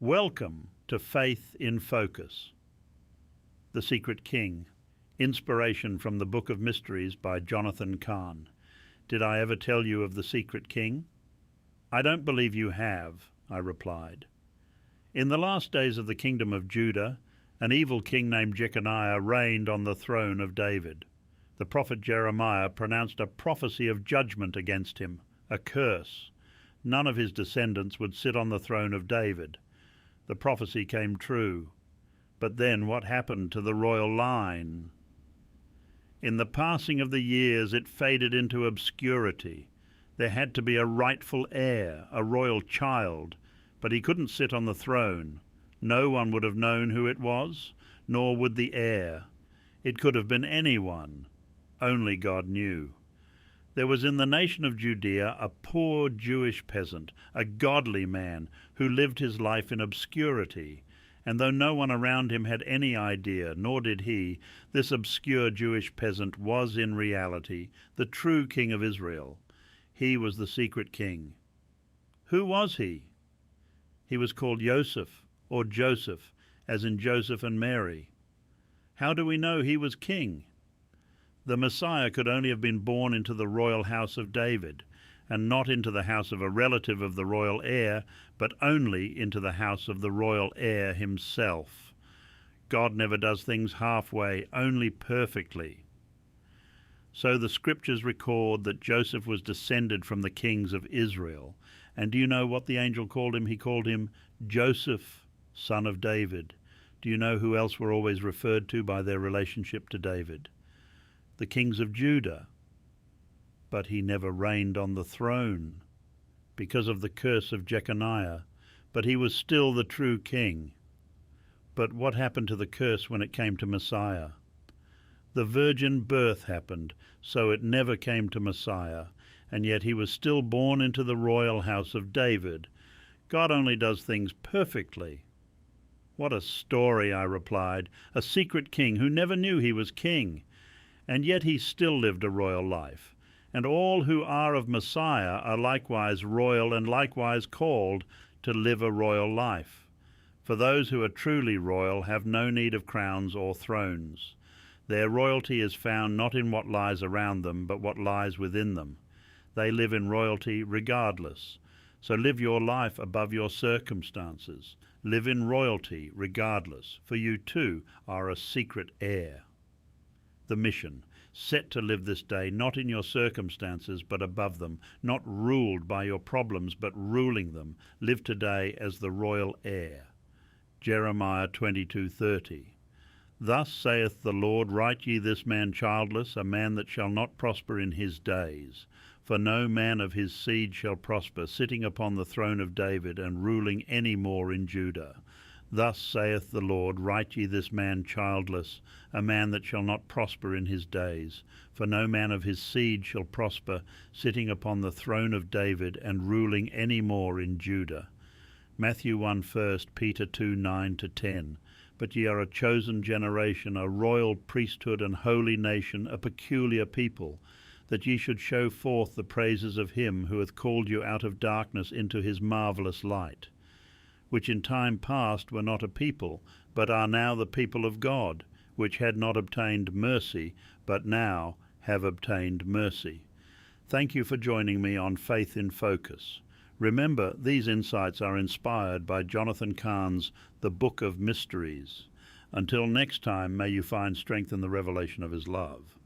Welcome to Faith in Focus. The Secret King. Inspiration from the Book of Mysteries by Jonathan Cahn. Did I ever tell you of the Secret King? I don't believe you have, I replied. In the last days of the kingdom of Judah, an evil king named Jeconiah reigned on the throne of David. The prophet Jeremiah pronounced a prophecy of judgment against him, a curse. None of his descendants would sit on the throne of David. The prophecy came true. But then what happened to the royal line? In the passing of the years it faded into obscurity. There had to be a rightful heir, a royal child, but he couldn't sit on the throne. No one would have known who it was, nor would the heir. It could have been anyone. Only God knew. There was in the nation of Judea a poor Jewish peasant, a godly man, who lived his life in obscurity. And though no one around him had any idea, nor did he, this obscure Jewish peasant was in reality the true king of Israel. He was the secret king. Who was he? He was called Joseph, or Joseph, as in Joseph and Mary. How do we know he was king? The Messiah could only have been born into the royal house of David, and not into the house of a relative of the royal heir, but only into the house of the royal heir himself. God never does things halfway, only perfectly. So the scriptures record that Joseph was descended from the kings of Israel. And do you know what the angel called him? He called him Joseph, son of David. Do you know who else were always referred to by their relationship to David? The kings of Judah. But he never reigned on the throne because of the curse of Jeconiah, but he was still the true king. But what happened to the curse when it came to Messiah? The virgin birth happened, so it never came to Messiah, and yet he was still born into the royal house of David. God only does things perfectly. What a story, I replied. A secret king who never knew he was king. And yet he still lived a royal life. And all who are of Messiah are likewise royal and likewise called to live a royal life. For those who are truly royal have no need of crowns or thrones. Their royalty is found not in what lies around them, but what lies within them. They live in royalty regardless. So live your life above your circumstances. Live in royalty regardless, for you too are a secret heir. The mission, set to live this day not in your circumstances but above them, not ruled by your problems but ruling them. Live today as the royal heir. Jeremiah 22:30. Thus saith the Lord, write ye this man childless, a man that shall not prosper in his days. For no man of his seed shall prosper, sitting upon the throne of David and ruling any more in Judah. Thus saith the Lord, write ye this man childless, a man that shall not prosper in his days. For no man of his seed shall prosper, sitting upon the throne of David and ruling any more in Judah. Matthew 1:1, Peter 2:9-10. But ye are a chosen generation, a royal priesthood and holy nation, a peculiar people, that ye should show forth the praises of him who hath called you out of darkness into his marvellous light, which in time past were not a people, but are now the people of God, which had not obtained mercy, but now have obtained mercy. Thank you for joining me on Faith in Focus. Remember, these insights are inspired by Jonathan Cahn's The Book of Mysteries. Until next time, may you find strength in the revelation of his love.